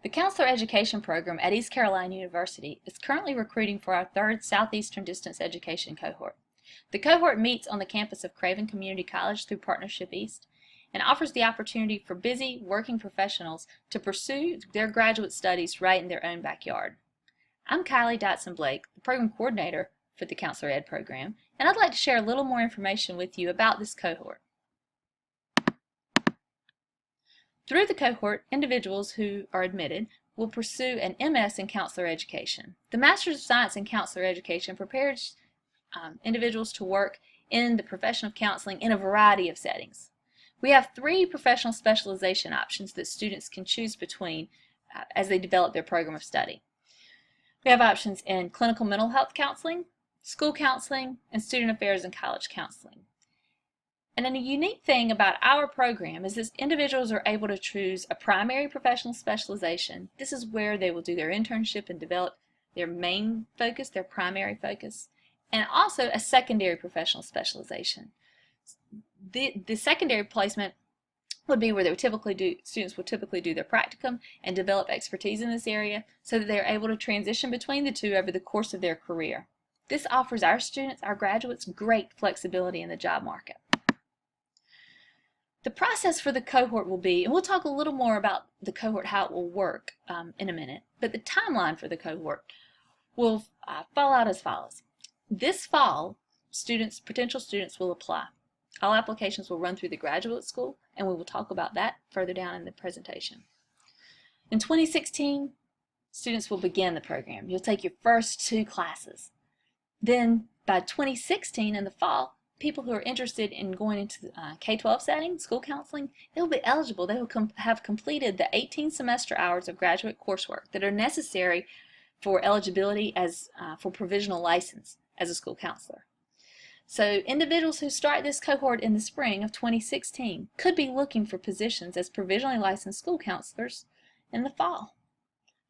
The Counselor Education Program at East Carolina University is currently recruiting for our third Southeastern Distance Education cohort. The cohort meets on the campus of Craven Community College through Partnership East and offers the opportunity for busy working professionals to pursue their graduate studies right in their own backyard. I'm Kylie Dotson-Blake, the program coordinator for the Counselor Ed program, and I'd like to share a little more information with you about this cohort. Through the cohort, individuals who are admitted will pursue an MS in Counselor Education. The Master's of Science in Counselor Education prepares individuals to work in the profession of counseling in a variety of settings. We have 3 professional specialization options that students can choose between as they develop their program of study. We have options in clinical mental health counseling, school counseling, and student affairs and college counseling. And then a unique thing about our program is that individuals are able to choose a primary professional specialization. This is where they will do their internship and develop their main focus, their primary focus, and also a secondary professional specialization. The secondary placement would be where students would typically do their practicum and develop expertise in this area so that they're able to transition between the two over the course of their career. This offers our students, our graduates, great flexibility in the job market. The process for the cohort will be, and we'll talk a little more about the cohort, how it will work in a minute, but the timeline for the cohort will fall out as follows. This fall, potential students will apply. All applications will run through the graduate school, and we will talk about that further down in the presentation. In 2016, students will begin the program. You'll take your first 2 classes. Then by 2016 in the fall, people who are interested in going into the K-12 setting, school counseling, they will be eligible. They will have completed the 18 semester hours of graduate coursework that are necessary for eligibility as for provisional license as a school counselor. So individuals who start this cohort in the spring of 2016 could be looking for positions as provisionally licensed school counselors in the fall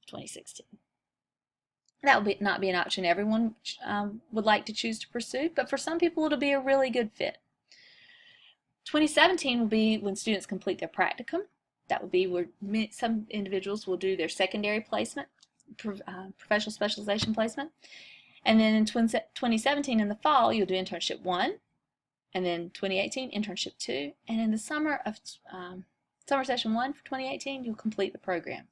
of 2016. That will not be an option everyone would like to choose to pursue, but for some people it'll be a really good fit. 2017 will be when students complete their practicum. That will be where some individuals will do their secondary placement, professional specialization placement. And then in 2017 in the fall, you'll do internship 1, and then 2018 internship 2, and in the summer session 1 for 2018, you'll complete the program.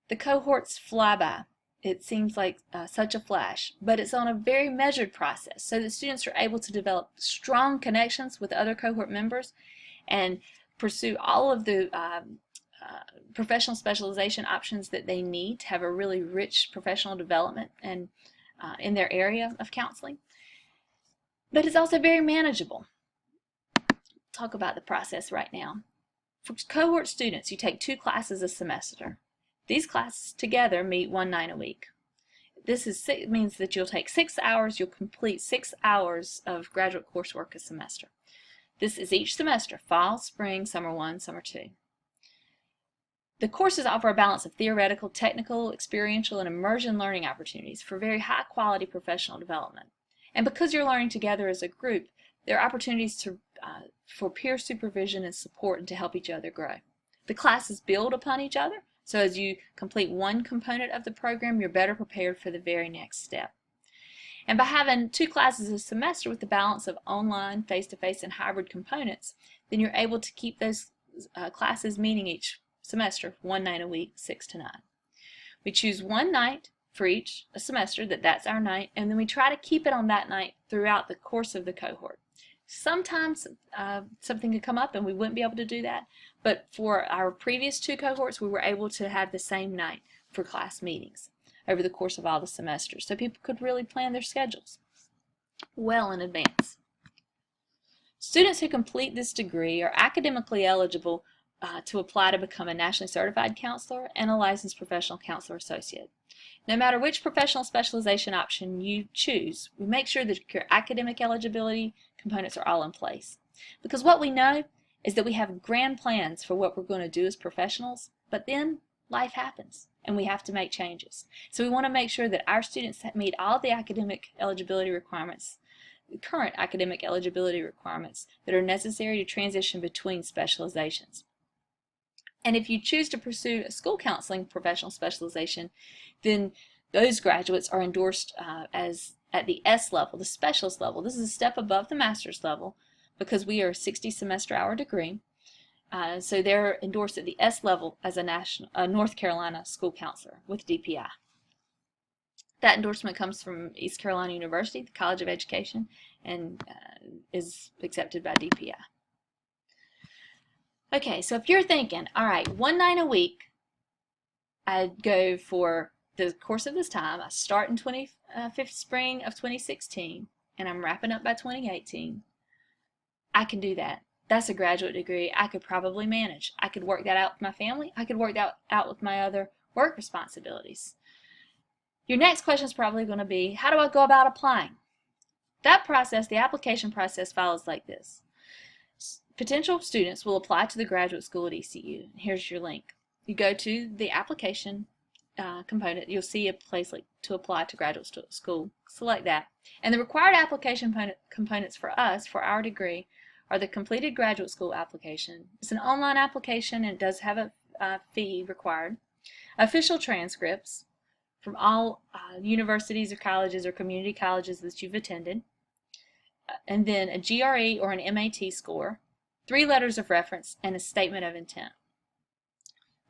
The cohorts fly by. It seems like such a flash, but it's on a very measured process so that students are able to develop strong connections with other cohort members and pursue all of the professional specialization options that they need to have a really rich professional development and in their area of counseling. But it's also very manageable. Talk about the process right now. For cohort students, you take 2 classes a semester. These classes together meet 1 night a week. This means that you'll take 6 hours, you'll complete 6 hours of graduate coursework a semester. This is each semester, fall, spring, summer 1, summer 2. The courses offer a balance of theoretical, technical, experiential, and immersion learning opportunities for very high quality professional development. And because you're learning together as a group, there are opportunities for peer supervision and support and to help each other grow. The classes build upon each other. So as you complete one component of the program, you're better prepared for the very next step. And by having 2 classes a semester with the balance of online, face-to-face, and hybrid components, then you're able to keep those classes meeting each semester, 1 night a week, 6 to 9. We choose 1 night for each semester, that's our night, and then we try to keep it on that night throughout the course of the cohort. Sometimes something could come up and we wouldn't be able to do that, but for our previous 2 cohorts we were able to have the same night for class meetings over the course of all the semesters, so people could really plan their schedules well in advance. Students who complete this degree are academically eligible to apply to become a nationally certified counselor and a licensed professional counselor associate. No matter which professional specialization option you choose, we make sure that your academic eligibility components are all in place. Because what we know is that we have grand plans for what we're going to do as professionals, but then life happens and we have to make changes. So we want to make sure that our students meet all the academic eligibility requirements, current academic eligibility requirements that are necessary to transition between specializations. And if you choose to pursue a school counseling professional specialization, then those graduates are endorsed as at the S level, the specialist level. This is a step above the master's level because we are a 60 semester hour degree. So they're endorsed at the S level as a North Carolina school counselor with DPI. That endorsement comes from East Carolina University, the College of Education, and is accepted by DPI. Okay, so if you're thinking, all right, 1 night a week, I'd go for the course of this time. I start in 25th spring of 2016, and I'm wrapping up by 2018. I can do that. That's a graduate degree I could probably manage. I could work that out with my family. I could work that out with my other work responsibilities. Your next question is probably going to be, how do I go about applying? That process, the application process, follows like this. Potential students will apply to the graduate school at ECU. Here's your link. You go to the application component. You'll see a place like to apply to graduate school. Select that. And the required application components for us, for our degree, are the completed graduate school application. It's an online application and it does have a fee required. Official transcripts from all universities or colleges or community colleges that you've attended. And then a GRE or an MAT score, 3 letters of reference, and a statement of intent.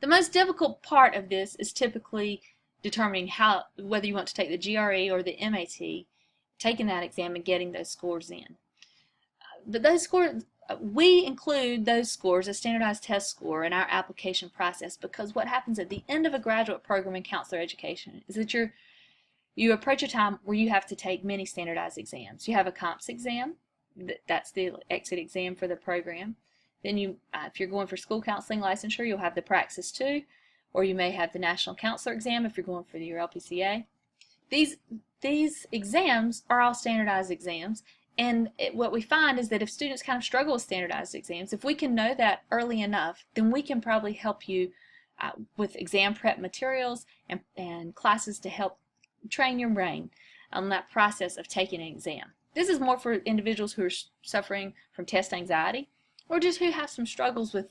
The most difficult part of this is typically determining whether you want to take the GRE or the MAT, taking that exam and getting those scores in. But those scores, we include those scores, a standardized test score, in our application process because what happens at the end of a graduate program in counselor education is that you approach a time where you have to take many standardized exams. You have a COMPS exam, that's the exit exam for the program. Then you, if you're going for school counseling licensure, you'll have the Praxis 2, or you may have the National Counselor exam if you're going for your LPCA. These exams are all standardized exams, and what we find is that if students kind of struggle with standardized exams, if we can know that early enough, then we can probably help you with exam prep materials and classes to help train your brain on that process of taking an exam. This is more for individuals who are suffering from test anxiety or just who have some struggles with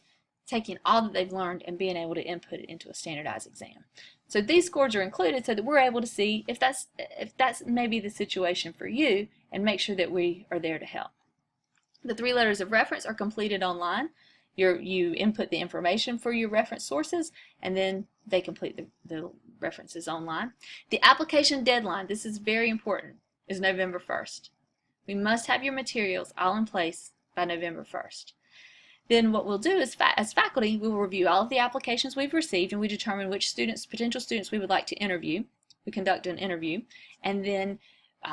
taking all that they've learned and being able to input it into a standardized exam. So these scores are included so that we're able to see if that's maybe the situation for you and make sure that we are there to help. The 3 letters of reference are completed online. You input the information for your reference sources and then they complete the references online. The application deadline, this is very important, is November 1st. We must have your materials all in place by November 1st. Then what we'll do is, as faculty, we will review all of the applications we've received and we determine which students, potential students we would like to interview. We conduct an interview and then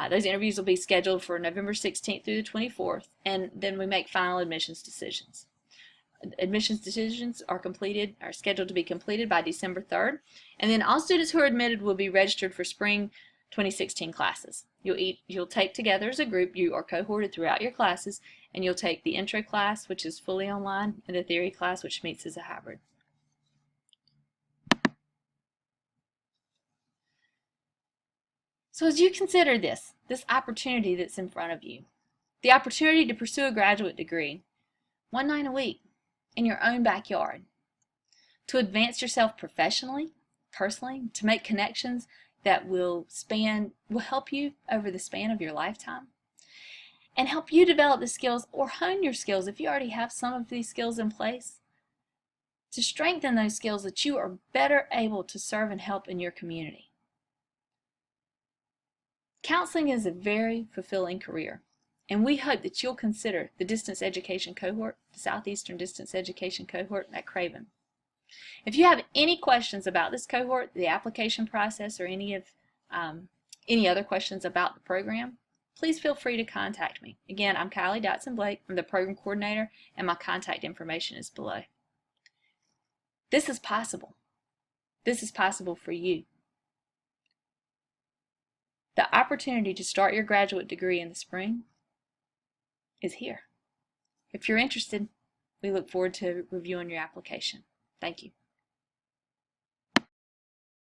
those interviews will be scheduled for November 16th through the 24th, and then we make final admissions decisions. Admissions decisions are scheduled to be completed by December 3rd, and then all students who are admitted will be registered for spring 2016 classes. You'll take together as a group, you are cohorted throughout your classes, and you'll take the intro class, which is fully online, and the theory class, which meets as a hybrid. So as you consider this opportunity that's in front of you, the opportunity to pursue a graduate degree, 1 night a week, in your own backyard, to advance yourself professionally, personally, to make connections that will help you over the span of your lifetime, and help you develop the skills or hone your skills if you already have some of these skills in place, to strengthen those skills that you are better able to serve and help in your community. Counseling is a very fulfilling career, and we hope that you'll consider the distance education cohort, the Southeastern distance education cohort at Craven. If you have any questions about this cohort, the application process, or any other questions about the program, please feel free to contact me. Again, I'm Kylie Dotson-Blake. I'm the program coordinator, and my contact information is below. This is possible. This is possible for you. The opportunity to start your graduate degree in the spring is here. If you're interested, we look forward to reviewing your application. Thank you.